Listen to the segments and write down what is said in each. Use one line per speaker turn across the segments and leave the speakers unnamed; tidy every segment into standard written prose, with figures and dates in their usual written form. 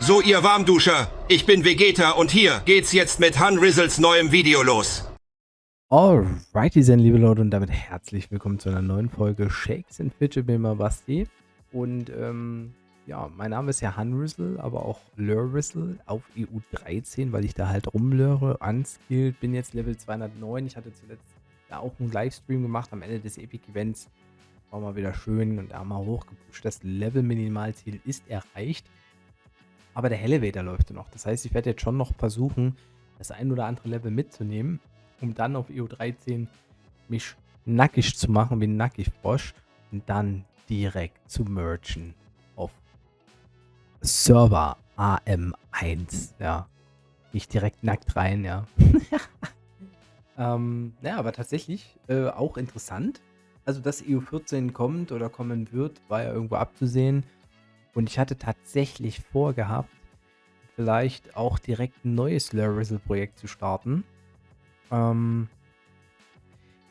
So, ihr Warmduscher, ich bin Vegeta und hier geht's jetzt mit Han Rizzles neuem Video los.
Alrighty then, liebe Leute, und damit herzlich willkommen zu einer neuen Folge Shakes and Fidget Bimmer Basti. Und ja, mein Name ist ja Han Rizzle, aber auch Lure Rizzle auf EU 13, weil ich da halt rumlöre, unskilled, bin jetzt Level 209. Ich hatte zuletzt da auch einen Livestream gemacht am Ende des Epic Events. War mal wieder schön und da mal hochgepusht. Das Level-Minimalziel ist erreicht. Aber der Elevator läuft noch. Das heißt, ich werde jetzt schon noch versuchen, das ein oder andere Level mitzunehmen, um dann auf EU 13 mich nackig zu machen, wie ein Nackig-Frosch, und dann direkt zu merchen auf Server AM1. Ja, nicht direkt nackt rein, ja. Ja, aber tatsächlich auch interessant. Also, dass EU 14 kommt oder kommen wird, war ja irgendwo abzusehen. Und ich hatte tatsächlich vorgehabt, vielleicht auch direkt ein neues Lure Rizzle Projekt zu starten.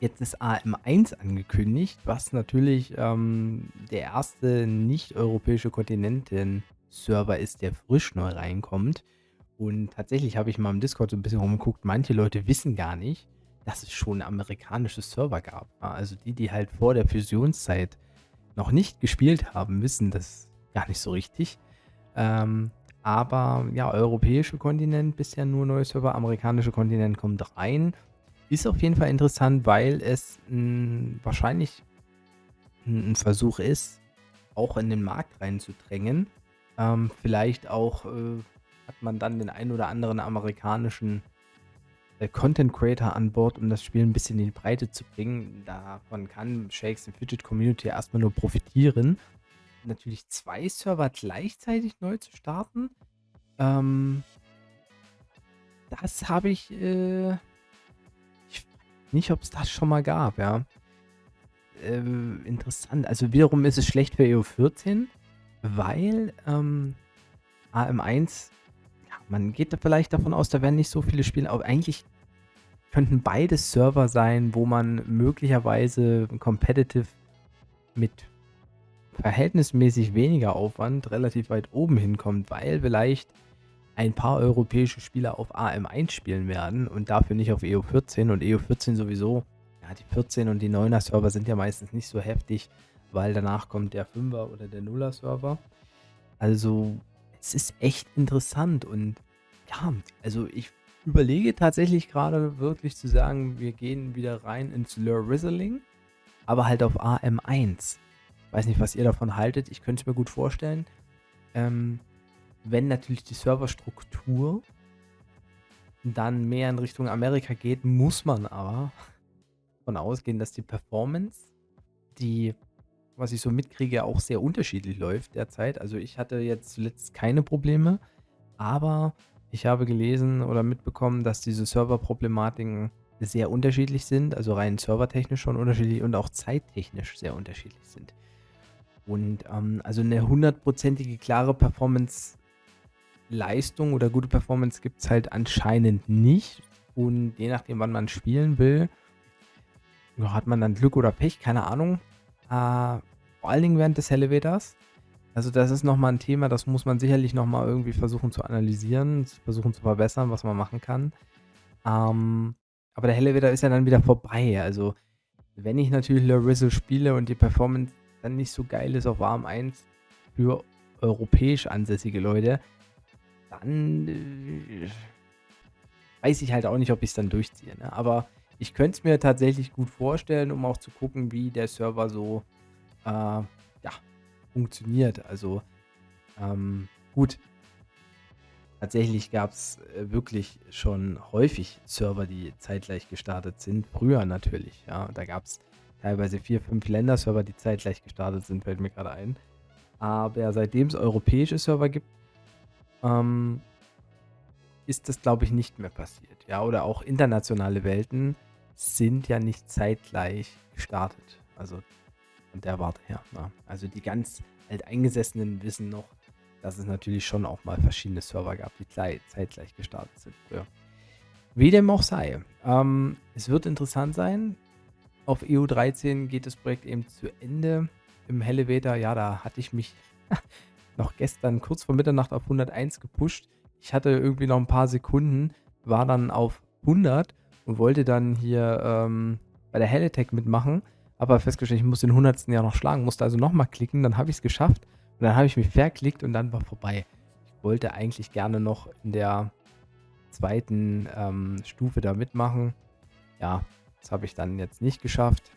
Jetzt ist AM1 angekündigt, was natürlich der erste nicht-europäische Kontinenten-Server ist, der frisch neu reinkommt. Und tatsächlich habe ich mal im Discord so ein bisschen rumgeguckt. Manche Leute wissen gar nicht, dass es schon amerikanische Server gab. Ja, also die halt vor der Fusionszeit noch nicht gespielt haben, wissen das gar nicht so richtig. Aber ja, europäische Kontinent bisher nur neue Server, amerikanische Kontinent kommt rein. Ist auf jeden Fall interessant, weil es wahrscheinlich ein Versuch ist, auch in den Markt reinzudrängen. Vielleicht auch hat man dann den einen oder anderen amerikanischen Content Creator an Bord, um das Spiel ein bisschen in die Breite zu bringen. Davon kann Shakes and Fidget Community erstmal nur profitieren. Natürlich 2 Server gleichzeitig neu zu starten. Das habe ich weiß nicht, ob es das schon mal gab, ja. Interessant. Also wiederum ist es schlecht für EU 14, weil AM1, ja, man geht da vielleicht davon aus, da werden nicht so viele Spiele, aber eigentlich könnten beide Server sein, wo man möglicherweise competitive mit verhältnismäßig weniger Aufwand relativ weit oben hinkommt, weil vielleicht ein paar europäische Spieler auf AM1 spielen werden und dafür nicht auf EU 14. Und EU 14 sowieso, ja, die 14 und die 9er Server sind ja meistens nicht so heftig, weil danach kommt der 5er oder der 0er Server. Also es ist echt interessant und ja, also ich überlege tatsächlich gerade wirklich zu sagen, wir gehen wieder rein ins Lure Rizzling, aber halt auf AM1. Weiß nicht, was ihr davon haltet. Ich könnte es mir gut vorstellen. Wenn natürlich die Serverstruktur dann mehr in Richtung Amerika geht, muss man aber davon ausgehen, dass die Performance, die, was ich so mitkriege, auch sehr unterschiedlich läuft derzeit. Also ich hatte jetzt zuletzt keine Probleme, aber ich habe gelesen oder mitbekommen, dass diese Serverproblematiken sehr unterschiedlich sind, also rein servertechnisch schon unterschiedlich und auch zeittechnisch sehr unterschiedlich sind. Und also eine hundertprozentige klare Performance-Leistung oder gute Performance gibt es halt anscheinend nicht. Und je nachdem, wann man spielen will, ja, hat man dann Glück oder Pech, keine Ahnung. Vor allen Dingen während des Elevators. Also das ist nochmal ein Thema, das muss man sicherlich nochmal irgendwie versuchen zu analysieren, versuchen zu verbessern, was man machen kann. Aber der Elevator ist ja dann wieder vorbei. Also wenn ich natürlich Lure Rizzle spiele und die Performance dann nicht so geil ist auf AM1 für europäisch ansässige Leute, dann weiß ich halt auch nicht, ob ich es dann durchziehe. Ne? Aber ich könnte es mir tatsächlich gut vorstellen, um auch zu gucken, wie der Server so ja, funktioniert. Also gut, tatsächlich gab es wirklich schon häufig Server, die zeitgleich gestartet sind. Früher natürlich, ja. Da gab es teilweise 4, 5 Länderserver, die zeitgleich gestartet sind, fällt mir gerade ein. Aber seitdem es europäische Server gibt, ist das, glaube ich, nicht mehr passiert. Ja, oder auch internationale Welten sind ja nicht zeitgleich gestartet. Also von der Warte her. Ja. Also die ganz Alteingesessenen wissen noch, dass es natürlich schon auch mal verschiedene Server gab, die zeitgleich gestartet sind früher. Wie dem auch sei. Es wird interessant sein. Auf EU 13 geht das Projekt eben zu Ende. Im Elevator, ja, da hatte ich mich noch gestern kurz vor Mitternacht auf 101 gepusht. Ich hatte irgendwie noch ein paar Sekunden, war dann auf 100 und wollte dann hier bei der Hell-Attack mitmachen, aber festgestellt, ich muss den 100. ja noch schlagen, musste also nochmal klicken, dann habe ich es geschafft und dann habe ich mich verklickt und dann war vorbei. Ich wollte eigentlich gerne noch in der zweiten Stufe da mitmachen. Ja, das habe ich dann jetzt nicht geschafft.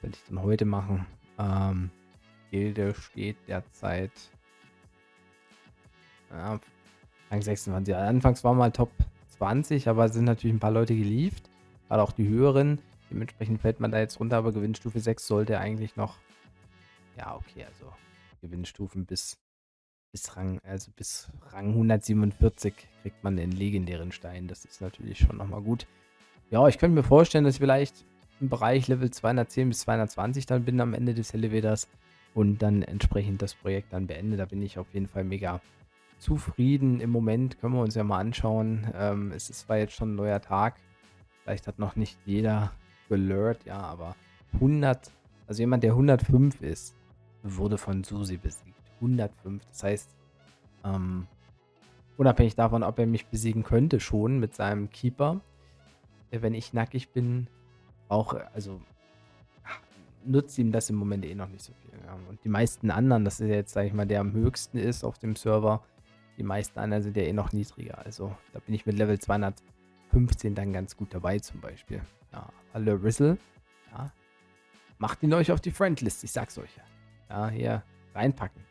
Werde ich dann heute machen. Gilde steht derzeit Rang 26. Ja, anfangs war mal Top 20, aber es sind natürlich ein paar Leute gelieft. Gerade auch die höheren. Dementsprechend fällt man da jetzt runter, aber Gewinnstufe 6 sollte eigentlich noch. Ja, okay, also Gewinnstufen bis Rang 147 kriegt man den legendären Stein. Das ist natürlich schon nochmal gut. Ja, ich könnte mir vorstellen, dass ich vielleicht im Bereich Level 210 bis 220 dann bin am Ende des Elevators und dann entsprechend das Projekt dann beende. Da bin ich auf jeden Fall mega zufrieden im Moment. Können wir uns ja mal anschauen. Es ist zwar jetzt schon ein neuer Tag. Vielleicht hat noch nicht jeder gelurrt, ja, aber 100, also jemand, der 105 ist, wurde von Susi besiegt. 105, das heißt, unabhängig davon, ob er mich besiegen könnte schon mit seinem Keeper, wenn ich nackig bin, also nutzt ihm das im Moment eh noch nicht so viel. Ja. Und die meisten anderen, das ist ja jetzt, sage ich mal, der am höchsten ist auf dem Server, die meisten anderen sind ja eh noch niedriger. Also da bin ich mit Level 215 dann ganz gut dabei zum Beispiel. Ja, hallo Rizzle, ja, macht ihn euch auf die Friendlist, ich sag's euch. Ja, hier reinpacken.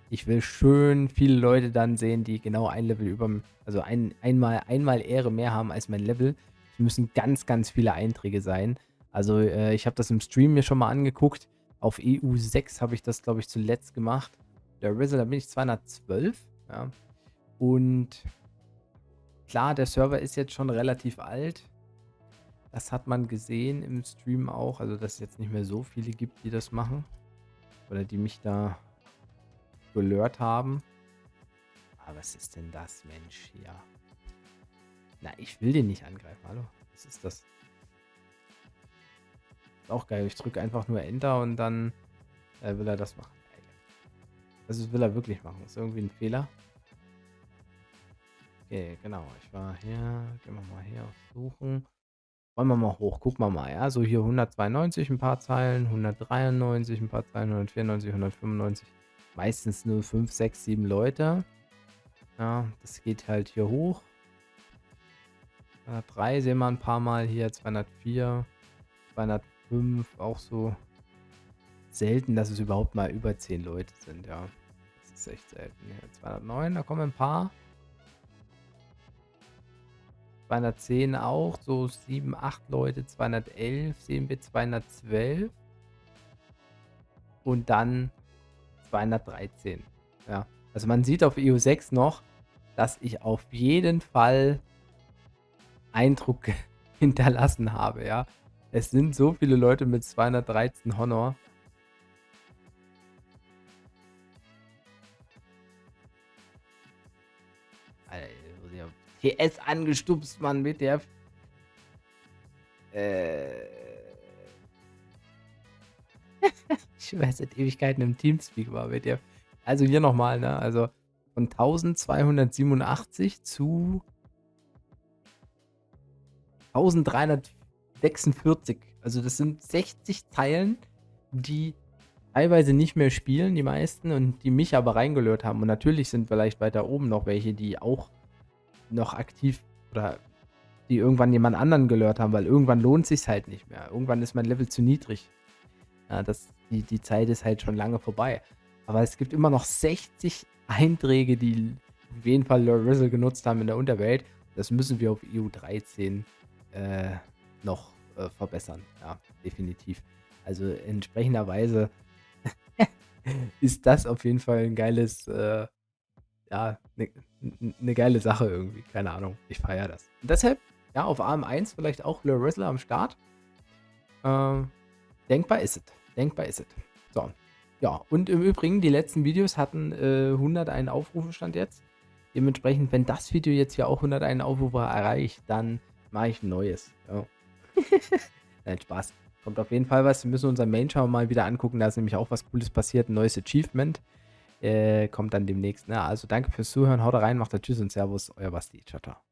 Ich will schön viele Leute dann sehen, die genau ein Level also einmal Ehre mehr haben als mein Level. Es müssen ganz, ganz viele Einträge sein. Also ich habe das im Stream mir schon mal angeguckt. Auf EU 6 habe ich das, glaube ich, zuletzt gemacht. Der Rizzle, da bin ich 212. Ja. Und klar, der Server ist jetzt schon relativ alt. Das hat man gesehen im Stream auch. Also, dass es jetzt nicht mehr so viele gibt, die das machen. Oder die mich da gelurrt haben. Aber was ist denn das, Mensch, hier? Na, ich will den nicht angreifen. Hallo? Was ist das? Ist auch geil. Ich drücke einfach nur Enter und dann will er das machen. Das will er wirklich machen. Ist irgendwie ein Fehler. Okay, genau. Ich war hier. Gehen wir mal hier auf Suchen. Wollen wir mal hoch. Gucken wir mal. Ja, so hier 192 ein paar Zeilen, 193 ein paar Zeilen, 194, 195. Meistens nur 5, 6, 7 Leute. Ja, das geht halt hier hoch. 203 sehen wir ein paar Mal hier. 204, 205 auch so. Selten, dass es überhaupt mal über 10 Leute sind, ja. Das ist echt selten. Hier 209, da kommen ein paar. 210 auch, so 7, 8 Leute. 211 sehen wir, 212. Und dann 213. Ja, also man sieht auf EU6 noch, dass ich auf jeden Fall Eindruck hinterlassen habe, ja. Es sind so viele Leute mit 213 Honor. TS angestupst, Mann, mit der. Ich weiß, seit Ewigkeiten im Teamspeak war mit der. Also hier nochmal, ne? Also von 1287 zu 1346. Also das sind 60 Zeilen, die teilweise nicht mehr spielen, die meisten, und die mich aber reingelurrt haben. Und natürlich sind vielleicht weiter oben noch welche, die auch noch aktiv oder die irgendwann jemand anderen gelurrt haben, weil irgendwann lohnt sich halt nicht mehr. Irgendwann ist mein Level zu niedrig. Ja, die Zeit ist halt schon lange vorbei. Aber es gibt immer noch 60 Einträge, die auf jeden Fall Lord Rizzle genutzt haben in der Unterwelt. Das müssen wir auf EU 13 noch verbessern. Ja, definitiv. Also entsprechenderweise ist das auf jeden Fall ein geiles, ja, eine geile Sache irgendwie. Keine Ahnung. Ich feiere das. Und deshalb, ja, auf AM1 vielleicht auch Lord Rizzle am Start. Denkbar ist es. Denkbar ist es. So. Ja, und im Übrigen, die letzten Videos hatten 101 Aufrufe Stand jetzt. Dementsprechend, wenn das Video jetzt hier auch 101 Aufrufe erreicht, dann mache ich ein neues. Ja. Nein, Spaß. Kommt auf jeden Fall was. Wir müssen unseren Main-Channel mal wieder angucken. Da ist nämlich auch was Cooles passiert. Ein neues Achievement. kommt dann demnächst. Ne? Also danke fürs Zuhören, haut rein, macht da Tschüss und Servus, euer Basti. Ciao, ciao.